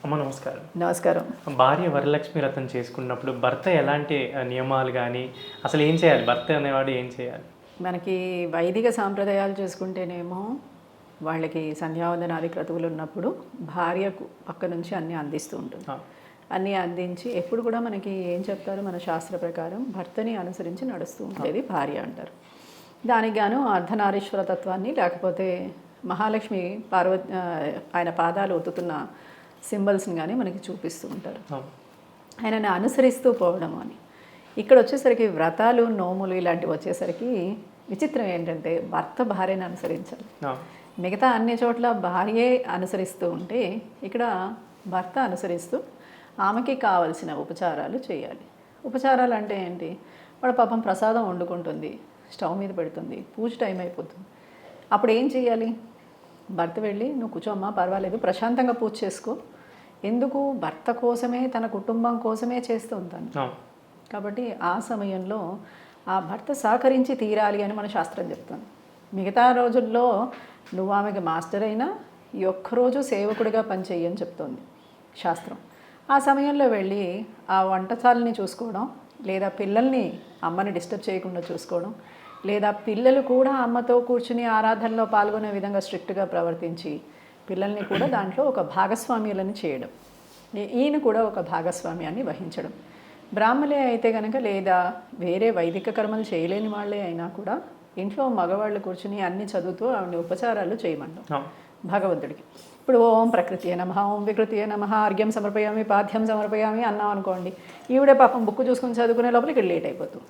అమ్మ నమస్కారం. నమస్కారం. భార్య వరలక్ష్మి వ్రతం చేసుకున్నప్పుడు భర్త ఎలాంటి నియమాలు గానీ, అసలు ఏం చేయాలి? భర్త అనేవాడు ఏం చేయాలి? మనకి వైదిక సాంప్రదాయాలు చూసుకుంటేనేమో వాళ్ళకి సంధ్యావందనాది క్రతువులు ఉన్నప్పుడు భార్యకు పక్క నుంచి అన్నీ అందిస్తూ ఉంటుంది. అన్నీ అందించి ఎప్పుడు కూడా మనకి ఏం చెప్తారు, మన శాస్త్ర ప్రకారం భర్తని అనుసరించి నడుస్తూ ఉండేది భార్య అంటారు. దానికి గాను అర్ధనారీశ్వర తత్వాన్ని, లేకపోతే మహాలక్ష్మి ఆయన పాదాలు ఒత్తుతున్న సింబల్స్ని కానీ మనకి చూపిస్తూ ఉంటారు. ఆయనని అనుసరిస్తూ పోవడం అని. ఇక్కడ వచ్చేసరికి వ్రతాలు, నోములు ఇలాంటివి వచ్చేసరికి విచిత్రం ఏంటంటే భర్త భార్యను అనుసరించాలి. మిగతా అన్ని చోట్ల భార్యే అనుసరిస్తూ ఉంటే ఇక్కడ భర్త అనుసరిస్తూ ఆమెకి కావలసిన ఉపచారాలు చేయాలి. ఉపచారాలు అంటే ఏంటి? వాడు పాపం ప్రసాదం వండుకుంటుంది, స్టవ్ మీద పెడుతుంది, పూజ టైం అయిపోతుంది. అప్పుడు ఏం చేయాలి? భర్త వెళ్ళి నువ్వు కూర్చోమ్మా, పర్వాలేదు, ప్రశాంతంగా పూజ చేసుకో. ఎందుకు? భర్త కోసమే, తన కుటుంబం కోసమే చేస్తూ ఉంటాను కాబట్టి ఆ సమయంలో ఆ భర్త సహకరించి తీరాలి అని మన శాస్త్రం చెప్తుంది. మిగతా రోజుల్లో నువ్వు ఆమెకి మాస్టర్ అయినా ఈ ఒక్కరోజు సేవకుడిగా పనిచేయని చెప్తోంది శాస్త్రం. ఆ సమయంలో వెళ్ళి ఆ వంటశాలని చూసుకోవడం, లేదా పిల్లల్ని, అమ్మని డిస్టర్బ్ చేయకుండా చూసుకోవడం, లేదా పిల్లలు కూడా అమ్మతో కూర్చుని ఆరాధనలో పాల్గొనే విధంగా స్ట్రిక్ట్గా ప్రవర్తించి పిల్లల్ని కూడా దాంట్లో ఒక భాగస్వామ్యులని చేయడం, ఈయన కూడా ఒక భాగస్వామ్యాన్ని వహించడం. బ్రాహ్మలే అయితే కనుక, లేదా వేరే వైదిక కర్మలు చేయలేని వాళ్ళే అయినా కూడా ఇంట్లో మగవాళ్ళు కూర్చుని అన్ని చదువుతూ ఆవిడ ఉపచారాలు చేయమంటాం భగవంతుడికి. ఇప్పుడు ఓం ప్రకృతియే నమః, ఓం వికృతియే నమః, అర్ఘ్యం సమర్పయామి, పాద్యం సమర్పయామి అన్నాం అనుకోండి, ఈవిడే పాపం బుక్ చూసుకుని చదువుకునే లోపల ఇక్కడ లేట్ అయిపోతుంది.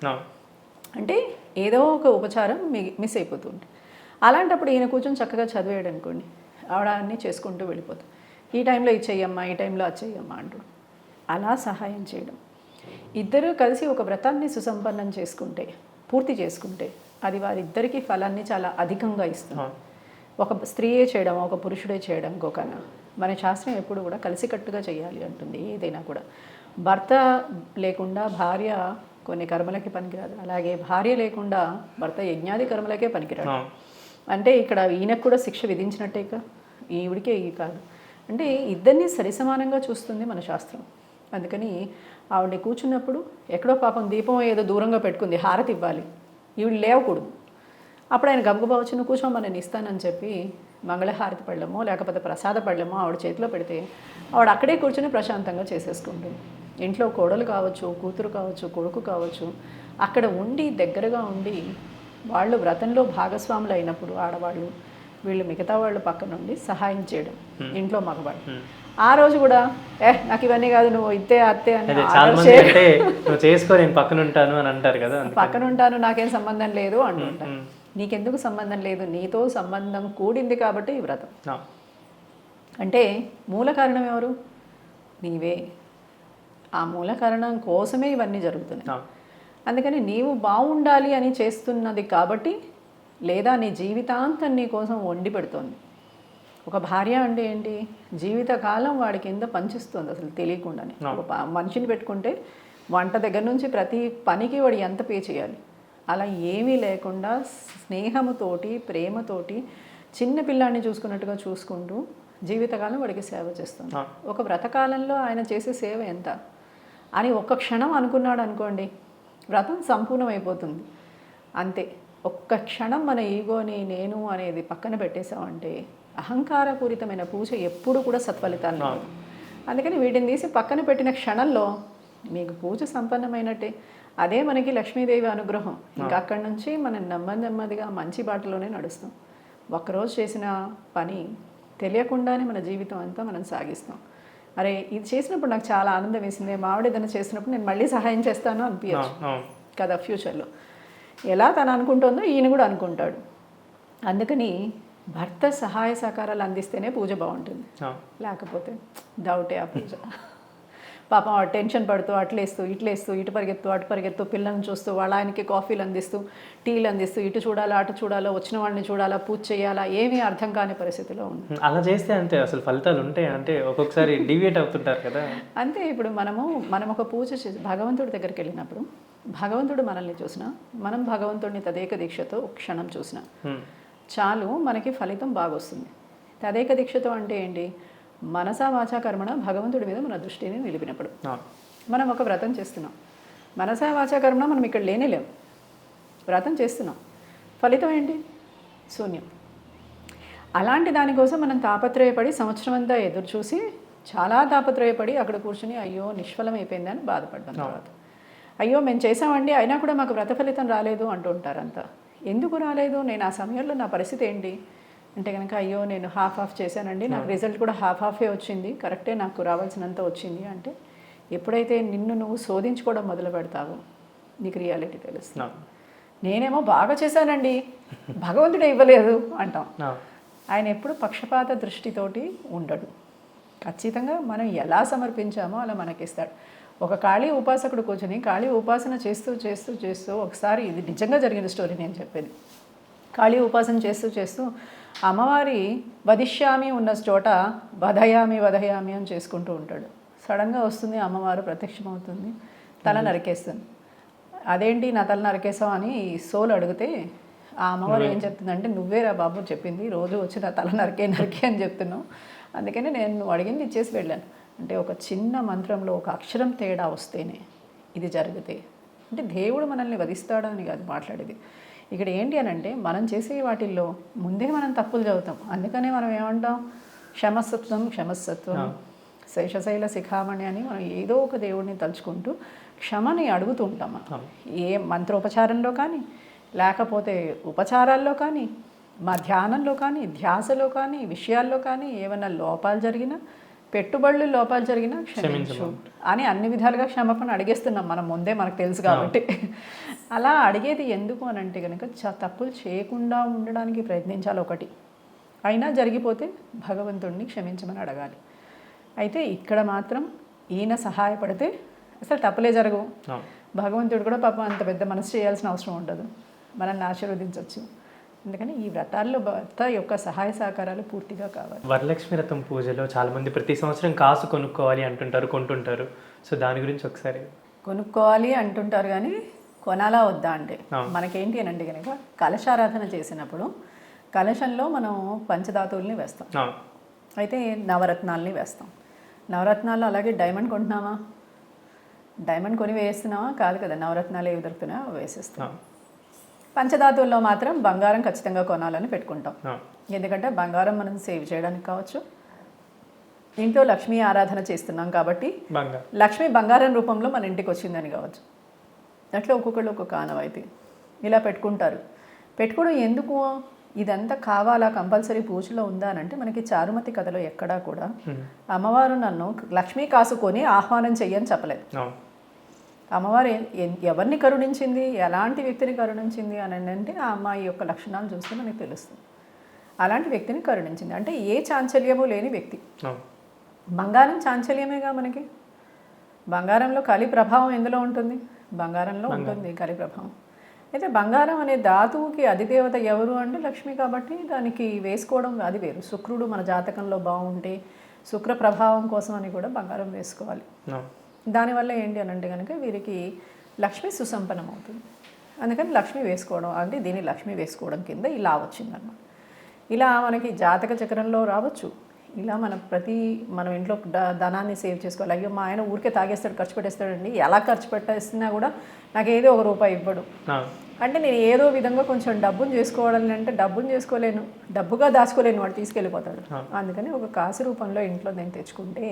అంటే ఏదో ఒక ఉపచారం మిస్ అయిపోతుంది. అలాంటప్పుడు ఈయన కూర్చొని చక్కగా చదివేయడం అనుకోండి, ఆవిడ అన్నీ చేసుకుంటూ వెళ్ళిపోతుంది. ఈ టైంలో ఇది చెయ్యమ్మా, ఈ టైంలో అది చెయ్యమ్మా అంటూ అలా సహాయం చేయడం. ఇద్దరూ కలిసి ఒక వ్రతాన్ని సుసంపన్నం చేసుకుంటే, పూర్తి చేసుకుంటే అది వారిద్దరికీ ఫలాన్ని చాలా అధికంగా ఇస్తుంది. ఒక స్త్రీయే చేయడం, ఒక పురుషుడే చేయడం ఇంకొకనా. మన శాస్త్రం ఎప్పుడు కూడా కలిసికట్టుగా చేయాలి అంటుంది. ఏదైనా కూడా భర్త లేకుండా భార్య కొన్ని కర్మలకి పనికిరాదు, అలాగే భార్య లేకుండా భర్త యజ్ఞాది కర్మలకే పనికిరాదు. అంటే ఇక్కడ ఈయనకు కూడా శిక్ష విధించినట్టేక, ఈవిడికే ఈ కాదు. అంటే ఇద్దరిని సరిసమానంగా చూస్తుంది మన శాస్త్రం. అందుకని ఆవిడని కూర్చున్నప్పుడు ఎక్కడో పాపం దీపం ఏదో దూరంగా పెట్టుకుంది, హారతి ఇవ్వాలి, ఈవిడ లేవకూడదు. అప్పుడు ఆయన గబగబా వచ్చి నువ్వు కూర్చోమని నేను ఇస్తానని చెప్పి మంగళహారతి పళ్ళమో లేకపోతే ప్రసాద పళ్ళమో ఆవిడ చేతిలో పెడితే ఆవిడ అక్కడే కూర్చొని ప్రశాంతంగా చేసేసుకుంటుంది. ఇంట్లో కోడలు కావచ్చు, కూతురు కావచ్చు, కొడుకు కావచ్చు, అక్కడ ఉండి దగ్గరగా ఉండి వాళ్ళు వ్రతంలో భాగస్వాములు అయినప్పుడు ఆడవాళ్ళు, వీళ్ళు మిగతా వాళ్ళు పక్క నుండి సహాయం చేయడం ఇంట్లో మగవాళ్ళు. ఆ రోజు కూడా నాకు ఇవన్నీ కాదు, నువ్వు ఇద్దే అత్తే అని చేసుకో, నేను పక్కన ఉంటాను అని అంటారు కదా, పక్కన ఉంటాను, నాకేం సంబంధం లేదు అంటుంటాను. నీకెందుకు సంబంధం లేదు? నీతో సంబంధం కూడింది కాబట్టి ఈ వ్రతం. అంటే మూల కారణం ఎవరు? నీవే. ఆ మూల కారణం కోసమే ఇవన్నీ జరుగుతున్నాయి. అందుకని నీవు బాగుండాలి అని చేస్తున్నది కాబట్టి, లేదా నీ జీవితాంతం నీ కోసం వండి పెడుతోంది. ఒక భార్య అంటే ఏంటి? జీవితకాలం వాడి కింద పనిచేస్తుంది అసలు తెలియకుండానే. ఒక మనిషిని పెట్టుకుంటే వంట దగ్గర నుంచి ప్రతి పనికి వాడు ఎంత పే చేయాలి, అలా ఏమీ లేకుండా స్నేహముతోటి, ప్రేమతోటి చిన్న పిల్లాన్ని చూసుకున్నట్టుగా చూసుకుంటూ జీవితకాలం వాడికి సేవ చేస్తుంది. ఒక వ్రతకాలంలో ఆయన చేసే సేవ ఎంత అని ఒక్క క్షణం అనుకున్నాడు అనుకోండి, వ్రతం సంపూర్ణమైపోతుంది. అంతే. ఒక్క క్షణం మన ఈగోని, నేను అనేది పక్కన పెట్టేశామంటే అహంకారపూరితమైన పూజ ఎప్పుడు కూడా సత్ఫలితాన్ని రాదు. అందుకని వీటిని తీసి పక్కన పెట్టిన క్షణంలో మీకు పూజ సంపన్నమైనట్టే. అదే మనకి లక్ష్మీదేవి అనుగ్రహం. ఇంకా అక్కడి నుంచి మనం నెమ్మదిగా మంచి బాటలోనే నడుస్తాం. ఒక్కరోజు చేసిన పని తెలియకుండానే మన జీవితం అంతా మనం సాగిస్తాం. అరే ఇది చేసినప్పుడు నాకు చాలా ఆనందం వేసింది, మా ఆవిడ ఏదైనా చేసినప్పుడు నేను మళ్ళీ సహాయం చేస్తాను అనిపించచ్చు కదా ఫ్యూచర్లో. ఎలా తను అనుకుంటుందో ఈయన కూడా అనుకుంటాడు. అందుకని భర్త సహాయ సహకారాలు అందిస్తేనే పూజ బాగుంటుంది, లేకపోతే డౌటే ఆ పూజ. పాపం టెన్షన్ పడుతూ అట్లేస్తూ ఇట్లేస్తూ, ఇటు పరిగెత్తు అటు పరిగెత్తు, పిల్లల్ని చూస్తూ వాళ్ళ ఆయనకి కాఫీలు అందిస్తూ, టీలు అందిస్తూ, ఇటు చూడాలా అటు చూడాలా, వచ్చిన వాళ్ళని చూడాలా, పూజ చేయాలా, ఏమీ అర్థం కాని పరిస్థితిలో ఉంది. అలా చేస్తే అంతే అసలు ఫలితాలు ఉంటాయి అంటే ఒక్కొక్కసారి డివియేట్ అవుతుంటారు కదా. అంతే. ఇప్పుడు మనం ఒక పూజ చేసి భగవంతుడి దగ్గరికి వెళ్ళినప్పుడు భగవంతుడు మనల్ని చూసినా, మనం భగవంతుడిని తదేక దీక్షతో ఒక క్షణం చూసినా చాలు, మనకి ఫలితం బాగా వస్తుంది. తదేక దీక్షతో అంటే ఏంటి? మనసా వాచా కర్మణ భగవంతుడి మీద మన దృష్టిని నిలిపినప్పుడు. మనం ఒక వ్రతం చేస్తున్నాం, మనసా వాచా కర్మణ మనం ఇక్కడ లేనేలేము, వ్రతం చేస్తున్నాం, ఫలితం ఏంటి? శూన్యం. అలాంటి దానికోసం మనం తాపత్రయపడి సంవత్సరం అంతా ఎదురు చూసి చాలా తాపత్రయపడి అక్కడ కూర్చుని అయ్యో నిష్ఫలం అయిపోయింది అని బాధపడ్డాం. తర్వాత అయ్యో మేము చేసామండి అయినా కూడా మాకు వ్రత ఫలితం రాలేదు అంటూ ఉంటారంతా. ఎందుకు రాలేదు? నేను ఆ సమయంలో నా పరిస్థితి ఏంటి అంటే కనుక అయ్యో నేను హాఫ్ చేశానండి, నాకు రిజల్ట్ కూడా హాఫే వచ్చింది, కరెక్టే నాకు రావాల్సినంత వచ్చింది అంటే ఎప్పుడైతే నిన్ను నువ్వు శోధించుకోవడం మొదలు పెడతావో నీకు రియాలిటీ తెలుస్తుంది. నేనేమో బాగా చేశానండి భగవంతుడే ఇవ్వలేదు అంటాం. ఆయన ఎప్పుడు పక్షపాత దృష్టితోటి ఉండడు. ఖచ్చితంగా మనం ఎలా సమర్పించామో అలా మనకిస్తాడు. ఒక కాళీ ఉపాసకుడు కూర్చొని కాళీ ఉపాసన చేస్తూ చేస్తూ చేస్తూ ఒకసారి, ఇది నిజంగా జరిగిన స్టోరీ నేను చెప్పేది, కాళీ ఉపాసన చేస్తూ చేస్తూ అమ్మవారి వదిష్యామి ఉన్న చోట వధయామి వధయామి అని చేసుకుంటూ ఉంటాడు. సడన్గా వస్తుంది అమ్మవారు, ప్రత్యక్షమవుతుంది, తల నరికేస్తుంది. అదేంటి నా తల నరికేసావు అని సోలు అడిగితే ఆ అమ్మవారు ఏం చెప్తుందంటే నువ్వేరా బాబు చెప్పింది, రోజు వచ్చి నా తల నరికే అని చెప్తున్నావు, అందుకని నేను నువ్వు అడిగింది ఇచ్చేసి వెళ్ళాను అంటే ఒక చిన్న మంత్రంలో ఒక అక్షరం తేడా వస్తేనే ఇది జరిగితే అంటే దేవుడు మనల్ని వధిస్తాడా అని కాదు మాట్లాడేది. ఇక్కడ ఏంటి అని అంటే మనం చేసే వాటిల్లో ముందే మనం తప్పులు చదువుతాం. అందుకనే మనం ఏమంటాం, క్షమస్సత్వం శేషశైల శిఖామణి అని మనం ఏదో ఒక దేవుడిని తలుచుకుంటూ క్షమని అడుగుతూ ఉంటాం. ఏ మంత్రోపచారంలో కానీ లేకపోతే ఉపచారాల్లో కానీ మా ధ్యానంలో కానీ ధ్యాసలో కానీ విషయాల్లో కానీ ఏమైనా లోపాలు జరిగినా పెట్టుబడులు లోపాలు జరిగినా క్షమించు అని అన్ని విధాలుగా క్షమాపణ అడిగేస్తున్నాం మనం ముందే, మనకు తెలుసు కాబట్టి. అలా అడిగేది ఎందుకు అని అంటే కనుక తప్పులు చేయకుండా ఉండడానికి ప్రయత్నించాలి ఒకటి, అయినా జరిగిపోతే భగవంతుడిని క్షమించమని అడగాలి. అయితే ఇక్కడ మాత్రం ఈయన సహాయపడితే అసలు తప్పులే జరగవు. భగవంతుడు కూడా పాపం అంత పెద్ద మనసు చేయాల్సిన అవసరం ఉండదు, మనల్ని ఆశీర్వదించవచ్చు. అందుకని ఈ వ్రతాల్లో భర్త యొక్క సహాయ సహకారాలు పూర్తిగా కావాలి. వరలక్ష్మి వ్రతం పూజలో చాలామంది ప్రతి సంవత్సరం కాసు కొనుక్కోవాలి అంటుంటారు, కొంటుంటారు. సో దాని గురించి ఒకసారి. కొనుక్కోవాలి అంటుంటారు కానీ కొనాలా వద్దా అంటే మనకేంటి అని అంటే కనుక కలశారాధన చేసినప్పుడు కలశంలో మనం పంచధాతువుల్ని వేస్తాం, అయితే నవరత్నాల్ని వేస్తాం. నవరత్నాలు అలాగే డైమండ్ కొంటున్నామా, డైమండ్ కొని వేస్తున్నావా? కాదు కదా, నవరత్నాలు ఏవి దొరుకుతున్నాయో వేసేస్తాం. పంచధాతువుల్లో మాత్రం బంగారం ఖచ్చితంగా కొనాలని పెట్టుకుంటాం, ఎందుకంటే బంగారం మనం సేవ్ చేయడానికి కావచ్చు, ఇంట్లో లక్ష్మీ ఆరాధన చేస్తున్నాం కాబట్టి లక్ష్మీ బంగారం రూపంలో మన ఇంటికి వచ్చిందని కావచ్చు. అట్లా ఒక్కొక్కళ్ళు ఒక్కొక్క ఆనవాయితీ ఇలా పెట్టుకుంటారు. పెట్టుకోవడం ఎందుకు, ఇదంతా కావాలా కంపల్సరీ పూజలో ఉందా అని అంటే మనకి చారుమతి కథలో ఎక్కడా కూడా అమ్మవారు నన్ను లక్ష్మీ కాసుకొని ఆహ్వానం చెయ్యని చెప్పలేదు. అమ్మవారు ఎవరిని కరుణించింది, ఎలాంటి వ్యక్తిని కరుణించింది అని అంటే ఆ అమ్మాయి యొక్క లక్షణాలు చూస్తే మనకు తెలుస్తుంది. అలాంటి వ్యక్తిని కరుణించింది అంటే ఏ చాంచల్యము లేని వ్యక్తి. బంగారం చాంచల్యమేగా మనకి, బంగారంలో కలి ప్రభావం ఎందులో ఉంటుంది, బంగారంలో ఉంటుంది కలి ప్రభావం. అయితే బంగారం అనే ధాతువుకి అధిదేవత ఎవరు అంటే లక్ష్మి, కాబట్టి దానికి వేసుకోవడం అది వేరు. శుక్రుడు మన జాతకంలో బాగుంటే శుక్ర ప్రభావం కోసం అని కూడా బంగారం వేసుకోవాలి. దానివల్ల ఏంటి అని అంటే కనుక వీరికి లక్ష్మి సుసంపన్నం అవుతుంది. అందుకని లక్ష్మి వేసుకోవడం అంటే దీన్ని లక్ష్మి వేసుకోవడం కింద ఇలా వచ్చిందన్నమాట. ఇలా మనకి జాతక చక్రంలో రావచ్చు. ఇలా మనం ఇంట్లో ధనాన్ని సేవ్ చేసుకోవాలి. అయ్యో మా ఆయన ఊరికే తాగేస్తాడు, ఖర్చు పెట్టేస్తాడండి, ఎలా ఖర్చు పెట్టేస్తున్నా కూడా నాకు ఏదో ఒక రూపాయి ఇవ్వడు అంటే నేను ఏదో విధంగా కొంచెం డబ్బును చేసుకోవాలని అంటే డబ్బును చేసుకోలేను, డబ్బుగా దాచుకోలేను, వాడు తీసుకెళ్ళిపోతాడు. అందుకని ఒక కాసు రూపంలో ఇంట్లో నేను తెచ్చుకుంటే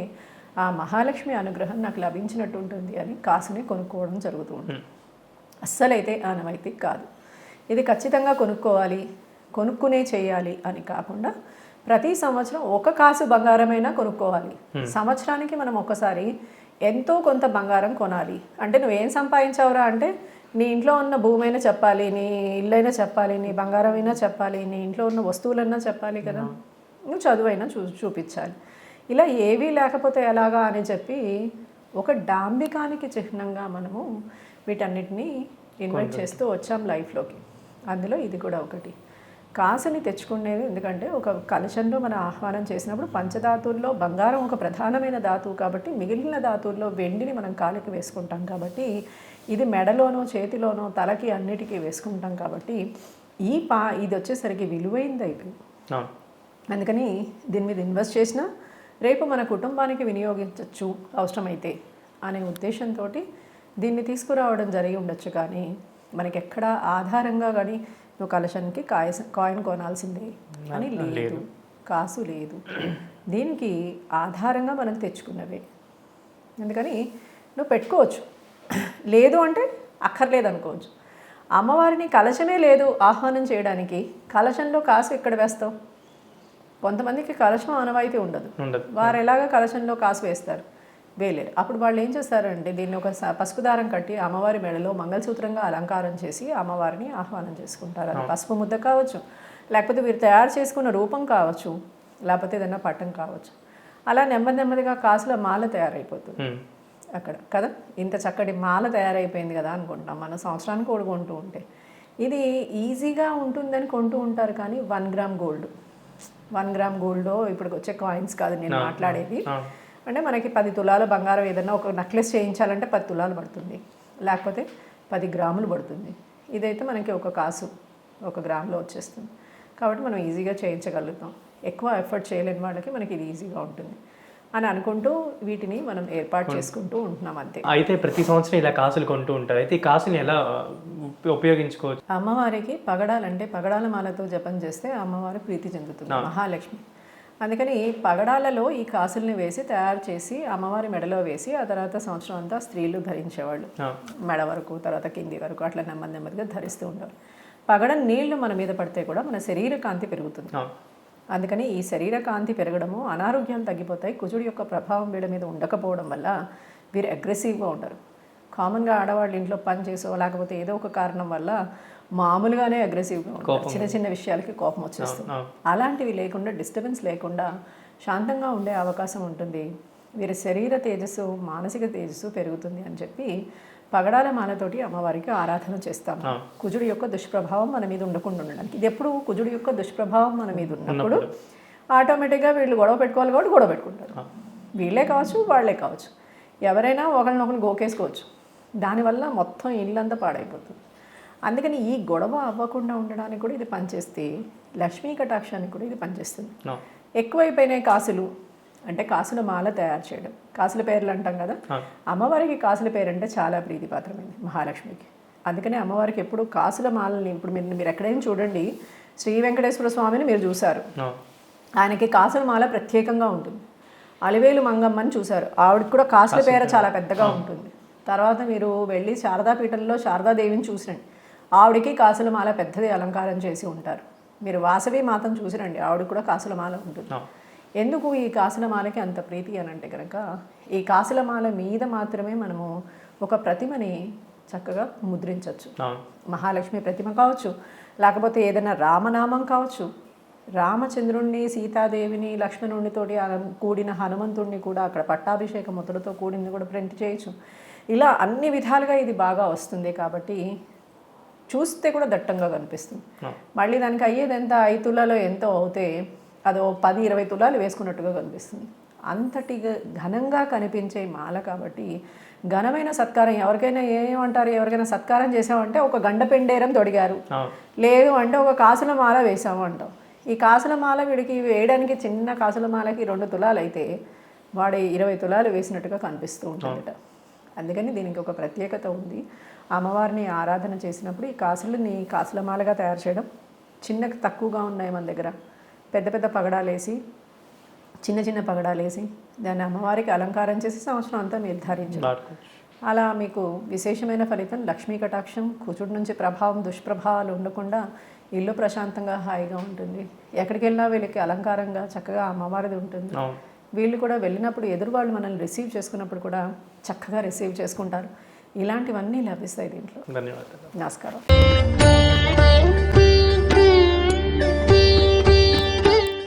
ఆ మహాలక్ష్మి అనుగ్రహం నాకు లభించినట్టు ఉంటుంది అని కాసుని కొనుక్కోవడం జరుగుతూ ఉంటుంది. అస్సలైతే ఆనవాయితీ కాదు. ఇది ఖచ్చితంగా కొనుక్కోవాలి, కొనుక్కునే చేయాలి అని కాకుండా ప్రతి సంవత్సరం ఒక కాసు బంగారమైనా కొనుక్కోవాలి. సంవత్సరానికి మనం ఒకసారి ఎంతో కొంత బంగారం కొనాలి. అంటే నువ్వేం సంపాదించావురా అంటే నీ ఇంట్లో ఉన్న భూమైనా చెప్పాలి, నీ ఇల్లైనా చెప్పాలి, నీ బంగారం అయినా చెప్పాలి, నీ ఇంట్లో ఉన్న వస్తువులన్నా చెప్పాలి కదా, నువ్వు చదువైనా చూపించాలి. ఇలా ఏవీ లేకపోతే ఎలాగా అని చెప్పి ఒక డాంబికానికి చిహ్నంగా మనము వీటన్నిటినీ ఇన్వైట్ చేస్తూ వచ్చాం లైఫ్లోకి. అందులో ఇది కూడా ఒకటి. కాసుని తెచ్చుకునేది ఎందుకంటే ఒక కలశంలో మనం ఆహ్వానం చేసినప్పుడు పంచధాతువుల్లో బంగారం ఒక ప్రధానమైన ధాతువు కాబట్టి మిగిలిన ధాతువుల్లో వెండిని మనం కాలికి వేసుకుంటాం కాబట్టి ఇది మెడలోనో చేతిలోనో తలకి అన్నిటికీ వేసుకుంటాం కాబట్టి ఇది వచ్చేసరికి విలువైంది అయిపోయింది. అందుకని దీని మీద ఇన్వెస్ట్ చేసినా రేపు మన కుటుంబానికి వినియోగించవచ్చు అవసరమైతే అనే ఉద్దేశంతో దీన్ని తీసుకురావడం జరిగి ఉండొచ్చు. కానీ మనకి ఎక్కడ ఆధారంగా కానీ నువ్వు కలశానికి కాయిన్ కొనాల్సిందే అని లేదు, కాసు లేదు. దీనికి ఆధారంగా మనం తెచ్చుకున్నవే. అందుకని నువ్వు పెట్టుకోవచ్చు, లేదు అంటే అక్కర్లేదు అనుకోవచ్చు. అమ్మవారిని కలశమే లేదు ఆహ్వానం చేయడానికి, కలశంలో కాసు ఎక్కడ వేస్తావు? కొంతమందికి కలశం ఆనవాయితీ ఉండదు, వారు ఎలాగ కలశంలో కాసు వేస్తారు? వేయలేరు. అప్పుడు వాళ్ళు ఏం చేస్తారంటే దీన్ని ఒక పసుపు దారం కట్టి అమ్మవారి మెడలో మంగళసూత్రంగా అలంకారం చేసి అమ్మవారిని ఆహ్వానం చేసుకుంటారు. అది పసుపు ముద్ద కావచ్చు, లేకపోతే వీరు తయారు చేసుకున్న రూపం కావచ్చు, లేకపోతే ఏదైనా పట్టం కావచ్చు. అలా నెమ్మదిగా కాసుల మాల తయారైపోతుంది అక్కడ కదా. ఇంత చక్కటి మాల తయారైపోయింది కదా అనుకుంటాం మనం సంవత్సరానికి కూడా కొంటూ ఉంటే. ఇది ఈజీగా ఉంటుందని కొంటూ ఉంటారు. కానీ 1 గ్రామ్ గోల్డ్, 1 గ్రామ్ గోల్డ్ ఇప్పుడు వచ్చే కాయిన్స్ కాదు నేను మాట్లాడేది. అంటే మనకి 10 తులాల బంగారం ఏదైనా ఒక నెక్లెస్ చేయించాలంటే 10 తులాలు పడుతుంది, లేకపోతే 10 గ్రాములు పడుతుంది. ఇదైతే మనకి ఒక కాసు 1 గ్రామ్లో వచ్చేస్తుంది. కాబట్టి మనం ఈజీగా చేయించగలుగుతాం. ఎక్కువ ఎఫర్ట్ చేయలేని వాళ్ళకి మనకి ఇది ఈజీగా ఉంటుంది అని అనుకుంటూ వీటిని మనం ఏర్పాటు చేసుకుంటూ ఉంటున్నాం అంతే. అయితే ప్రతి సంవత్సరం ఇలా కాసులు కొంటూ ఉంటారు. అయితే ఈ కాసుని ఎలా ఉపయోగించుకోవచ్చు? అమ్మవారికి పగడాలంటే పగడాల మాలతో జపం చేస్తే అమ్మవారు ప్రీతి చెందుతుంది, మహాలక్ష్మి. అందుకని పగడాలలో ఈ కాసుల్ని వేసి తయారు చేసి అమ్మవారి మెడలో వేసి ఆ తర్వాత సంవత్సరం అంతా స్త్రీలు ధరించేవాళ్ళు. మెడ వరకు, తర్వాత కింది వరకు అట్లా నెమ్మదిగా ధరిస్తూ ఉంటారు. పగడం నీళ్లు మన మీద పడితే కూడా మన శరీర కాంతి పెరుగుతుంది. అందుకని ఈ శరీర కాంతి పెరగడము, అనారోగ్యాలు తగ్గిపోతాయి. కుజుడి యొక్క ప్రభావం వీళ్ళ మీద ఉండకపోవడం వల్ల వీరు అగ్రెసివ్గా ఉంటారు. కామన్గా ఆడవాళ్ళు ఇంట్లో పని చేసో లేకపోతే ఏదో ఒక కారణం వల్ల మామూలుగానే అగ్రెసివ్గా ఉంటారు, చిన్న విషయాలకి కోపం వచ్చేస్తుంది. అలాంటివి లేకుండా, డిస్టర్బెన్స్ లేకుండా శాంతంగా ఉండే అవకాశం ఉంటుంది. వీరి శరీర తేజస్సు, మానసిక తేజస్సు పెరుగుతుంది అని చెప్పి పగడాల మాలతోటి అమ్మవారికి ఆరాధన చేస్తాము. కుజుడి యొక్క దుష్ప్రభావం మన మీద ఉండకుండా ఉండడానికి. ఇది ఎప్పుడు కుజుడి యొక్క దుష్ప్రభావం మన మీద ఉన్నప్పుడు ఆటోమేటిక్గా వీళ్ళు గొడవ పెట్టుకోవాలి కాబట్టి గొడవ పెట్టుకుంటారు. వీళ్ళే కావచ్చు, వాళ్ళే కావచ్చు, ఎవరైనా ఒకరినొకరు గోకేసుకోవచ్చు. దానివల్ల మొత్తం ఇల్లంతా పాడైపోతుంది. అందుకని ఈ గొడవ అవ్వకుండా ఉండడానికి కూడా ఇది పనిచేస్తే, లక్ష్మీ కటాక్షానికి కూడా ఇది పనిచేస్తుంది. ఎక్కువైపోయినాయి కాసులు అంటే కాసుల మాల తయారు చేయడం. కాసుల పేర్లు అంటాం కదా, అమ్మవారికి కాసుల పేరు అంటే చాలా ప్రీతిపాత్రమైంది మహాలక్ష్మికి. అందుకనే అమ్మవారికి ఎప్పుడు కాసుల మాలని, ఇప్పుడు మీరు ఎక్కడైనా చూడండి, శ్రీ వెంకటేశ్వర స్వామిని మీరు చూసారు, ఆయనకి కాసుల మాల ప్రత్యేకంగా ఉంటుంది. అలివేలు మంగమ్మని చూశారు, ఆవిడకి కూడా కాసుల పేర చాలా పెద్దగా ఉంటుంది. తర్వాత మీరు వెళ్ళి శారదాపీఠంలో శారదాదేవిని చూసిరండి, ఆవిడకి కాసుల మాల పెద్దది అలంకారం చేసి ఉంటారు. మీరు వాసవి మాతను చూసిరండి, ఆవిడకి కూడా కాసుల మాల ఉంటుంది. ఎందుకు ఈ కాసుల మాలకి అంత ప్రీతి అని అంటే కనుక, ఈ కాసుల మాల మీద మాత్రమే మనము ఒక ప్రతిమని చక్కగా ముద్రించవచ్చు. మహాలక్ష్మి ప్రతిమ కావచ్చు, లేకపోతే ఏదైనా రామనామం కావచ్చు, రామచంద్రుణ్ణి, సీతాదేవిని, లక్ష్మణుడితోటి కూడిన హనుమంతుడిని కూడా అక్కడ పట్టాభిషేక ముద్రతో కూడింది కూడా ప్రింట్ చేయొచ్చు. ఇలా అన్ని విధాలుగా ఇది బాగా వస్తుంది. కాబట్టి చూస్తే కూడా దట్టంగా కనిపిస్తుంది. మళ్ళీ దానికి అయ్యేది ఎంత, 5 తులాలో ఎంతో అవుతే అదో 10-20 తులాలు వేసుకున్నట్టుగా కనిపిస్తుంది. అంతటి ఘనంగా కనిపించే మాల కాబట్టి ఘనమైన సత్కారం ఎవరికైనా ఏమంటారు, ఎవరికైనా సత్కారం చేసామంటే ఒక గండ పెండేరం తొడిగారు, లేదు అంటే ఒక కాసుల మాల వేసాము అంటాం. ఈ కాసుల మాల వీడికి వేయడానికి, చిన్న కాసుల మాలకి 2 తులాలు అయితే వాడు 20 తులాలు వేసినట్టుగా కనిపిస్తూ ఉంటుందట. అందుకని దీనికి ఒక ప్రత్యేకత ఉంది. అమ్మవారిని ఆరాధన చేసినప్పుడు ఈ కాసులని కాసుల మాలగా తయారు చేయడం, చిన్నకి తక్కువగా ఉన్నాయి మన దగ్గర, పెద్ద పెద్ద పగడాలేసి, చిన్న పగడాలేసి దాన్ని అమ్మవారికి అలంకారం చేసి సంవత్సరం అంతా నిర్ధారించారు. అలా మీకు విశేషమైన ఫలితం, లక్ష్మీ కటాక్షం, కుజుడి నుంచి ప్రభావం, దుష్ప్రభావాలు ఉండకుండా ఇల్లు ప్రశాంతంగా హాయిగా ఉంటుంది. ఎక్కడికి వెళ్ళినా వీళ్ళకి అలంకారంగా చక్కగా అమ్మవారిది ఉంటుంది. వీళ్ళు కూడా వెళ్ళినప్పుడు ఎదురు వాళ్ళు మనల్ని రిసీవ్ చేసుకున్నప్పుడు కూడా చక్కగా రిసీవ్ చేసుకుంటారు. ఇలాంటివన్నీ లభిస్తాయి దీంట్లో. ధన్యవాదాలు. నమస్కారం.